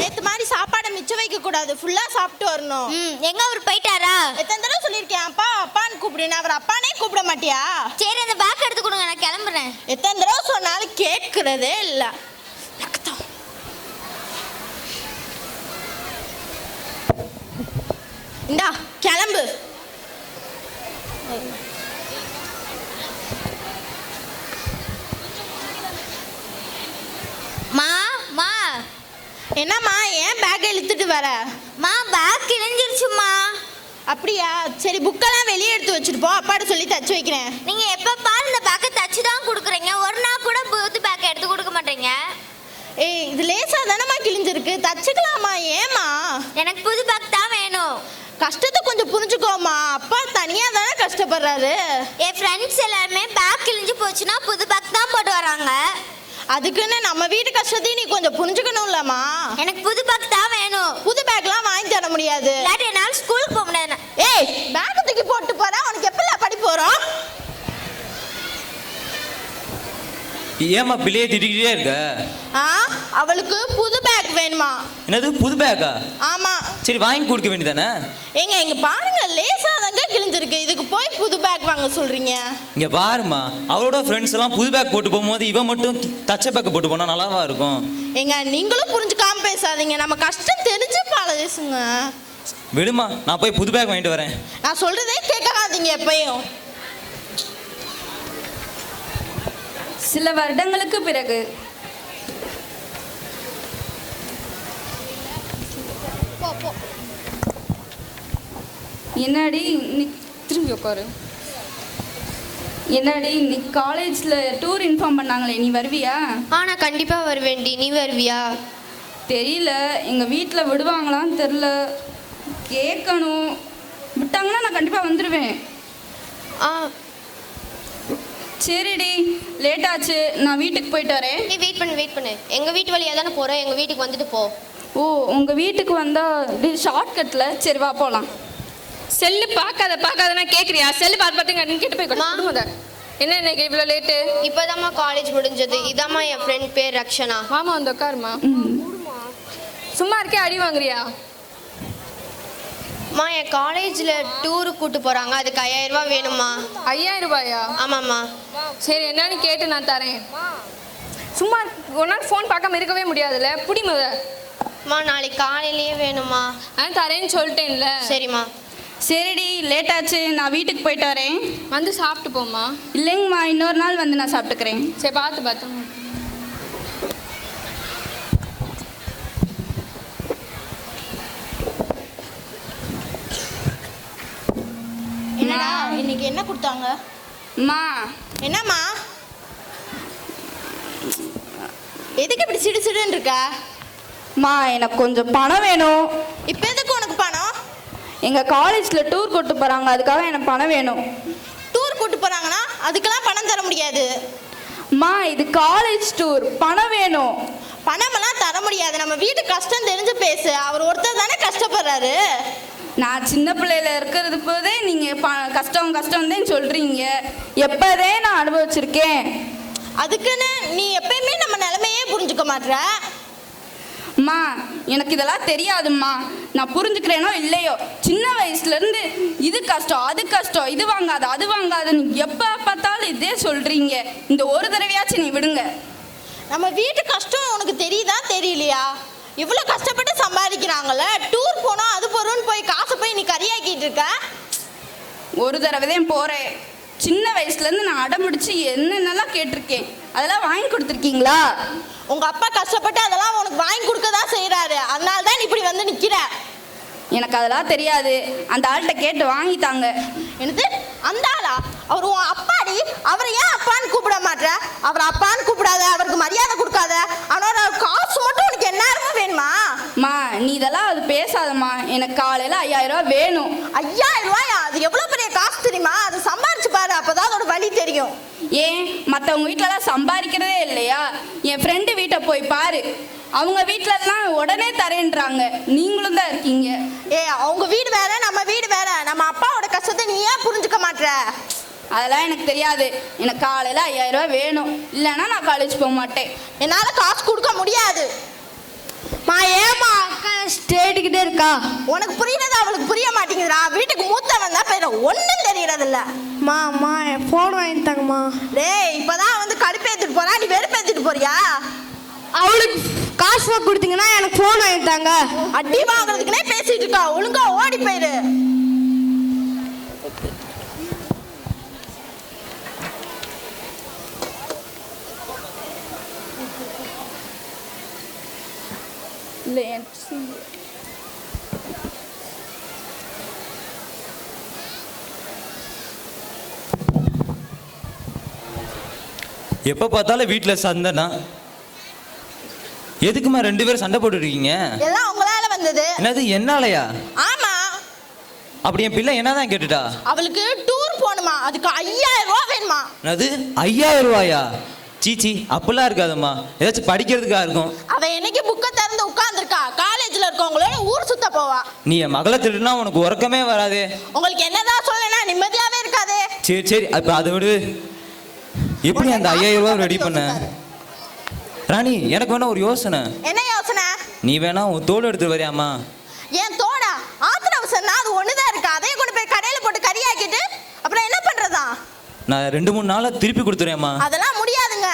நேத்து மாதிரி சாப்பாடை மிச்சம் வைக்க கூடாது, ஃபுல்லா சாப்பிட்டு வரணும். எங்க அவர் போயிட்டாரா? எத்தனை தடவை சொல்லியிருக்கேன் அப்பா அப்பான்னு கூப்பிடுன்னு, அவர் அப்பானே கூப்பிட மாட்டியா? சரி அந்த பேக் எடுத்து கொடுங்க, நான் கிளம்புறேன். எத்தனை தடவை சொன்னாலும் கேட்கறதே இல்லை. இந்தா கிளம்பு. மா மா என்னம்மா ஏன் பேக் இழுத்துட்டு வர? மா பேக் கிழிஞ்சிருச்சுமா. அப்படியா? சரி புக்கெல்லாம் வெளியே எடுத்து வச்சுட்டு போ, அப்பாட்ட சொல்லி தச்சு வைக்கிறேன். நீங்க எப்ப பாரு இந்த பேக்கை தச்சு தான் கொடுக்குறீங்க, ஒரு நாள் கூட புது பேக்கை எடுத்து கொடுக்க மாட்டீங்க. ஏய் இது லேசா தானம்மா கிழிஞ்சிருக்கு, தச்சுக்கலாமா? ஏமா? எனக்கு புது பேக் தான் வேணும். கஷ்டத்தை கொஞ்சம் புரிஞ்சுக்கோமா, அப்பா தனியா தானே கஷ்டப்படுறாரு. என் ஃப்ரெண்ட்ஸ் எல்லாருமே பேக் கிழிஞ்சு போச்சுன்னா புது பேக் தான் போட்டு வராங்க. அதுக்குன்னு நம்ம வீட்டு கஷ்டத்தையும் நீ கொஞ்சம் புரிஞ்சுக்கணும்லம்மா. எனக்கு புது பேக் தான் வேணும். புது பேக்லாம் வாங்கி தர முடியாது. இல்லாட்டி என்னால் ஸ்கூலுக்கு போக முடியாது. ஏய் பேக் தூக்கி போட்டு போற, உனக்கு எப்பெல்லாம் படிப்பு வரும்? ஏமா பிள்ளையே திட்டிக்கிட்டே இருக்க? அவளுக்கு புது பேக் வேணுமா? என்னது புது பேக்கா? ஆமா. சரி வாங்கி கொடுக்க வேண்டியதானே? இங்க பாருங்க, லேசா தாங்க கிழிஞ்சிருக்கு, இதுக்கு போய் புது பேக் வாங்க சொல்றீங்க? இங்க பாருமா, அவளோட ஃப்ரெண்ட்ஸ் எல்லாம் புது பேக் போட்டு போகும்போது இவன் மட்டும் தச்ச பேக் போட்டு போனா நல்லாவா இருக்கும்? நீங்களும் புரிஞ்சுக்காம பேசாதீங்க, நம்ம கஷ்டம் தெரிஞ்சு பேசுங்க. விடுமா, நான் போய் புது பேக் வாங்கிட்டு வரேன். நான் சொல்றதே கேட்காதீங்க எப்பயும். சில வருடங்களுக்கு பிறகு என்னடி திரும்பி உட்காரு. என்னடி இன்னைக்கு காலேஜில் டூர் இன்ஃபார்ம் பண்ணாங்களே, நீ வருவியா? நான் கண்டிப்பாக வருவேன்டி, நீ வருவியா? தெரியல, எங்கள் வீட்டில் விடுவாங்களான்னு தெரில, கேட்கணும். விட்டாங்கன்னா நான் கண்டிப்பாக வந்துடுவேன். சரிடி, லேட் ஆச்சு, நான் வீட்டுக்கு போயிட்டு வரேன். நீ வெயிட் பண்ணு. எங்கள் வீட்டு வழியாக தானே போகிறேன், எங்கள் வீட்டுக்கு வந்துட்டு போ. ஓ, உங்கள் வீட்டுக்கு வந்தால் ஷார்ட்கட்டில். சரி வா போகலாம். செல்லு பார்க்காதனா கேட்குறியா? செல்லு பார்த்து கிட்ட போய் கொடுங்க. என்ன இன்னைக்கு இவ்வளோ லேட்டு? இப்போதாம்மா காலேஜ் முடிஞ்சது. இதாம்மா என் ஃப்ரெண்ட் பேர் ரக்ஷனா. மாமா வந்து உட்காருமா. சும்மா இருக்கே, அடி வாங்குறியா? மா என் காலேஜில் டூருக்கு கூட்டு போகிறாங்க, அதுக்கு 5000 ரூபா வேணுமா? 5000 ரூபாயா? ஆமாம்மா. சரி என்னன்னு கேட்டு நான் தரேன். சும்மா ஒரு நாள் ஃபோன் பார்க்காம இருக்கவே முடியாதுல்ல, புடி மா நாளைக்கு காலையிலேயே வேணுமா? தரேன்னு சொல்லிட்டேன்ல. சரிம்மா. சரிடி, லேட் ஆச்சு, நான் வீட்டுக்கு போயிட்டு வரேன். வந்து சாப்பிட்டு போம்மா. இல்லைங்கம்மா, இன்னொரு நாள் வந்து நான் சாப்பிட்டுக்கிறேன். சரி பார்த்து. என்னடா இன்னைக்கு என்ன கொடுத்தாங்க? அம்மா. என்னம்மா? எதுக்கு இப்படி சிடுன்னு இருக்கா? அம்மா எனக்கு கொஞ்சம் பணம் வேணும். இப்போ எதுக்கு உனக்கு பணம்? எங்கள் காலேஜில் டூர் கூட்டு போகிறாங்க, அதுக்காக எனக்கு பணம் வேணும். டூர் கூட்டு போகிறாங்கன்னா அதுக்கெல்லாம் பணம் தர முடியாது. அம்மா இது காலேஜ் டூர், பணம் வேணும். பணமெல்லாம் தர முடியாது, நம்ம வீட்டு கஷ்டம் தெரிஞ்சு பேசு. அவர் ஒருத்தர் தானே கஷ்டப்படுறாரு. நான் சின்ன பிள்ளையில இருக்கிறது போதே நீங்கள் கஷ்டம் தான் சொல்கிறீங்க. எப்போதே நான் அனுபவிச்சிருக்கேன். அதுக்குன்னு நீ எப்பயுமே நம்ம நிலைமையே புரிஞ்சுக்க மாட்ற. அம்மா எனக்கு இதெல்லாம் தெரியாதும்மா, நான் புரிஞ்சுக்கிறேனோ இல்லையோ, சின்ன வயசுலேருந்து இது கஷ்டம் அது கஷ்டம், இது வாங்காது அது வாங்காதுன்னு எப்போ பார்த்தாலும் இதே சொல்கிறீங்க. இந்த ஒரு தடவையாச்சும் நீ விடுங்க. நம்ம வீட்டு கஷ்டம் உனக்கு தெரியுதா தெரியலையா? இவ்வளோ கஷ்டப்பட்டு சம்பாதிக்கிறாங்கல்ல, டூர் போனோம் அது போகிறோன்னு போய் காசை போய் நீ கறியாக்கிட்டு இருக்க. ஒரு தடவை தான் போகிறேன். சின்ன வயசுலேருந்து நான் அடம்பிடிச்சு என்னென்னலாம் கேட்டிருக்கேன், அதெல்லாம் வாங்கி கொடுத்துருக்கீங்களா? உங்கள் அப்பா கஷ்டப்பட்டு அதெல்லாம் உனக்கு வாங்கி கொடுக்க தான் செய்கிறாரு, அதனால தான் நீ இப்படி வந்து நிற்கிற. எனக்கு அதெல்லாம் தெரியாது, அந்த ஆள்கிட்ட கேட்டு வாங்கித்தாங்க. என்னது அந்த ஆளா? அவர் உன் அப்பாடி, அவரை ஏன் அப்பான்னு கூப்பிட மாட்டேற? அவர் அப்பான்னு கூப்பிடாத, அவருக்கு மரியாதை கொடுக்காத. அவனோட காசு மட்டும் உனக்கு என்ன வேணுமா? மா நீ இதெல்லாம் அது பேசாதம்மா, எனக்கு காலையில் 5000 ரூபா வேணும். 5000 ரூபாயா? அது எவ்வளோ பெரிய காசு தெரியுமா? அது சம்பாரிச்சு பாரு, அப்போதான் அதோட வழி தெரியும். ஏன் மற்றவங்க வீட்டிலலாம் சம்பாதிக்கிறதே இல்லையா? என் ஃப்ரெண்டு வீட்டை போய் பாரு, அவங்க வீட்டிலலாம் உடனே தரேன்றாங்க. நீங்களும் தான் இருக்கீங்க. அவங்க வீடு வேற நம்ம வீடு வேற. நம்ம அப்பாவோட கஷ்டத்தை நீ ஏன் புரிஞ்சுக்க மாட்ற? அதெல்லாம் எனக்கு தெரியாது. எனக்கு காலையில் 5000 ரூபா வேணும், இல்லைன்னா நான் காலேஜ் போக மாட்டேன். என்னால் காசு கொடுக்க முடியாது. ஏமா கேட்டுக்கிட்டே இருக்கா. உனக்கு புரியுறது அவளுக்கு புரிய மாட்டேங்குதுடா. வீட்டுக்கு மூத்தவன் தான் பேர் ஒன்றும் தெரியறது இல்ல. அம்மா என் ஃபோன் வாங்கிட்டாங்கம்மா. டேய் இப்பதான் வந்து கடுப்பேத்திட்டு போறா, நீ வெறுப்பேத்திட்டு போறியா? அவளுக்கு காசு கொடுத்தீங்கன்னா எனக்கு ஃபோன் வாங்கிட்டாங்க. அடி வாங்குறதுக்குனே பேசிட்டு இருக்கா. ஒழுங்கா ஓடி போயிரு. எப்போ பார்த்தாலும் வீட்டில் சண்டைனா எதுக்குமா 2 பேரும் சண்டை போட்டுட்டு இருக்கீங்க? எல்லாம் உங்களால வந்தது. என்னது என்னாலயா? ஆமா. அப்படி என் பிள்ளை என்னதான் கேட்டுட்டா? அவளுக்கு டூர் போகணுமா, அதுக்கு 5000 ரூபாய் வேணுமா. என்னது 5000 ரூபாயா? சீச்சி அப்படிலாம் இருக்காதம்மா, ஏதாச்சும் படிக்கிறதுக்கா இருக்கும். அவ என்னைக்கு புக்கை திறந்து உட்கார்ந்துருக்கா, காலேஜ்ல இருக்கவங்களோட ஊர் சுத்த போவா. நீ என் மகளை திருடுனா உனக்கு உறக்கமே வராது. உங்களுக்கு என்னதான் சொல்லனா நிம்மதியாவே இருக்காது. சரி சரி அப்ப அதை விடு. எப்படி அந்த 5000 ரூபாய் ரெடி பண்ண? ராணி எனக்கு வேணா ஒரு யோசனை. என்ன யோசனை? நீ வேணா உன் தோடு எடுத்து வரியாமா? ஏன் தோடா? ஆத்திர அவசரம்னா அது ஒண்ணுதான் இருக்கு. அதையும் கொண்டு போய் கடையில போட்டு கறியாக்கிட்டு அப்புறம் என்ன பண்றதா? நான் 2-3 நாளா திருப்பி கொடுத்துறேம்மா. அதெல்லாம் முடியாதுங்க.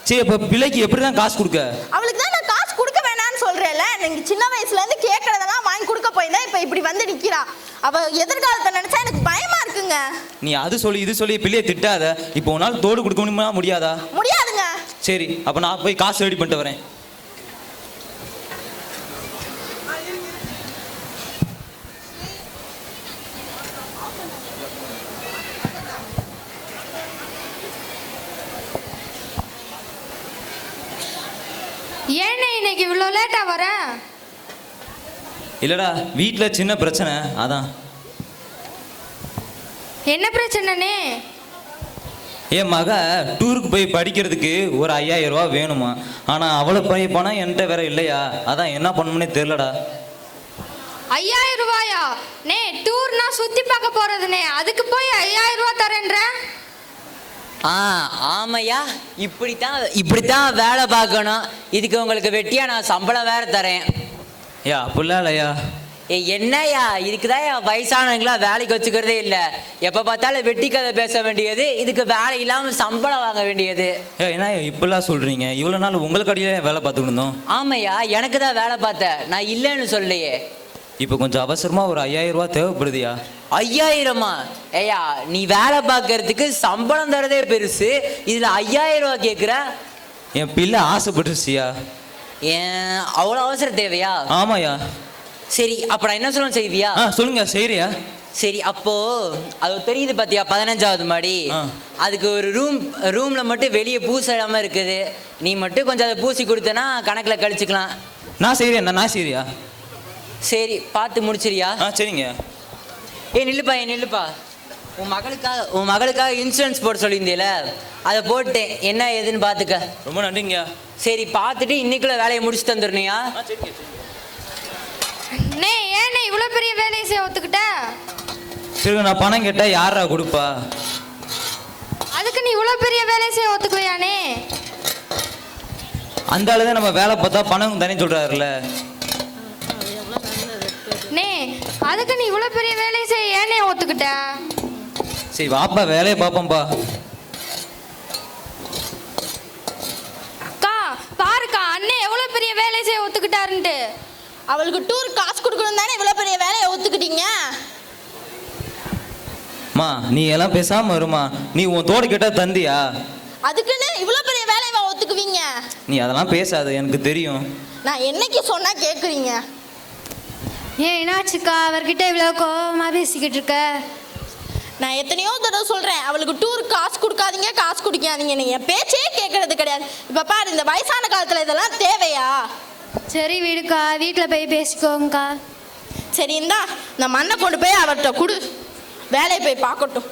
சரி அப்ப பிள்ளைக்கு எப்படிதான் காசு கொடுக்க? அவளுக்கு தான் நான் காசு கொடுக்க வேணாம்னு சொல்றேன்ல. நீங்க சின்ன வயசுல இருந்து கேட்கறதெல்லாம் வாங்கி கொடுக்க போய் தான் இப்ப இப்படி வந்து நிக்கிறா. அவ எதிர்காலத்தை நினைச்சா எனக்கு பயமா இருக்குங்க. நீ அது சொல்லி இது சொல்லி பிள்ளையை திட்டாத. இப்போ ஒரு நாள் தோடு கொடுக்க முடியுமா முடியாதா? முடியாதுங்க. சரி அப்ப நான் போய் காசு ரெடி பண்ணிட்டு வரேன். ஏன்னா இன்னைக்கு இவ்வளோ லேட்டா வர? இல்லடா வீட்டில் சின்ன பிரச்சனை அதான். என்ன பிரச்சனைனே? என் மக டூருக்கு போய் படிக்கிறதுக்கு ஒரு 5000 ரூபாய் வேணுமா. ஆனால் அவ்வளோ பழைய பணம் என்கிட்ட வேற இல்லையா. அதான் என்ன பண்ணணும்னே தெரிலடா. 5000 ரூபாயா? நே டூர்னா சுத்தி பார்க்க போறதுனே, அதுக்கு போய் 5000 ரூபாய் தரேன்ற? ஆமையா, இப்படித்தான் வேலை பார்க்கணும். இதுக்கு உங்களுக்கு வெட்டியா நான் சம்பளம் வேற தரேன். யா அப்படிலாம் இல்லையா? என்னையா இதுக்குதான் வயசானவங்களா வேலைக்கு வச்சுக்கிறதே இல்லை. எப்போ பார்த்தாலும் வெட்டி கதை பேச வேண்டியது, இதுக்கு வேலை இல்லாமல் சம்பளம் வாங்க வேண்டியது. என்ன இப்படிலாம் சொல்கிறீங்க? இவ்வளோ நாள் உங்களுக்கு அடியே வேலை பார்த்துக்கிட்டு இருந்தோம். ஆமையா, எனக்கு தான் வேலை பார்த்தேன், நான் இல்லைன்னு சொல்லையே. இப்போ கொஞ்சம் அவசரமாக ஒரு 5000 ரூபாய் தேவைப்படுதுயா. 5000மா? ஏயா நீ வேலை பார்க்கறதுக்கு சம்பளம் தரதே பெருசு, இதில் 5000 ரூபா கேட்குற? என் பிள்ளை ஆசைப்பட்டுருச்சியா. ஏன் அவ்வளோ அவசரம் தேவையா? ஆமாயா. சரி அப்போ நான் என்ன சொல்லணும் செய்வியா? சொல்லுங்க செய்யறியா? சரி அப்போ அது தெரியுது பார்த்தியா 15வது மாடி, அதுக்கு ஒரு ரூம்ல மட்டும் வெளியே பூசாம இருக்குது. நீ மட்டும் கொஞ்சம் அதை பூசி கொடுத்தனா கணக்கில் கழிச்சுக்கலாம். நான் செய்கிறேன். நான் செய்யறியா? சரி பார்த்து முடிச்சிரியா? சரிங்க. நில்லுப்பா. உன் மகளுக்காக இன்சூரன்ஸ் போட சொல்லியிருந்தேல, அதை போட்டேன். என்ன ஏதுன்னு பார்த்துக்க. ரொம்ப நன்றிங்க. சரி பார்த்துட்டு இன்னைக்குள்ள வேலையை முடிச்சு தந்துடுனியா? நே ஏனே இவ்வளோ பெரிய வேலையை செய்ய ஒத்துக்கிட்ட? சரி நான் பணம் கேட்டால் யாரா கொடுப்பா? அதுக்கு நீ இவ்வளோ பெரிய வேலையை செய்ய ஒத்துக்குவியானே? அந்த ஆளு தான் நம்ம வேலை பார்த்தா பணம் தானே சொல்கிறாருல்ல. நே அதுக்கு நீ இவ்வளோ பெரிய வேலையை செய்ய ஏனே ஒத்துக்கிட்ட? சரி வாப்பா வேலையை பார்ப்போம்ப்பா. அக்கா பாருக்கா, அண்ணன் எவ்வளோ பெரிய வேலையை செய்ய ஒத்துக்கிட்டாருன்ட்டு. அவளுக்கு டூர் காசு கொடுக்கணும் தானே இவ்வளவு பெரிய வேலையை ஒத்துக்கிட்டீங்க. மா நீ எல்லாம் பேசாம வருமா. நீ உன் தோடு கேட்டா தந்தியா? அதுக்குன்னு இவ்வளவு பெரிய வேலையை ஒத்துக்குவீங்க? நீ அதெல்லாம் பேசாத, எனக்கு தெரியும். நான் என்னைக்கு சொன்னா கேக்குறீங்க? ஏன் என்னாச்சுக்கா அவர்கிட்ட இவ்வளோ கோவமா பேசிக்கிட்டு இருக்க? நான் எத்தனையோ தடவை சொல்றேன் அவளுக்கு டூர் காசு கொடுக்காதீங்க, காசு குடிக்காதீங்க. நீங்க என் பேச்சே கேட்கறது கிடையாது. இப்ப பாரு இந்த வயசான காலத்துல இதெல்லாம் தேவையா? சரி விடுக்கா, வீட்டில் போய் பேசிக்கோங்கக்கா. சரி இந்தா நான் மண்ணை கொண்டு போய் அவர்கிட்ட கொடு, வேலையை போய் பார்க்கட்டும்.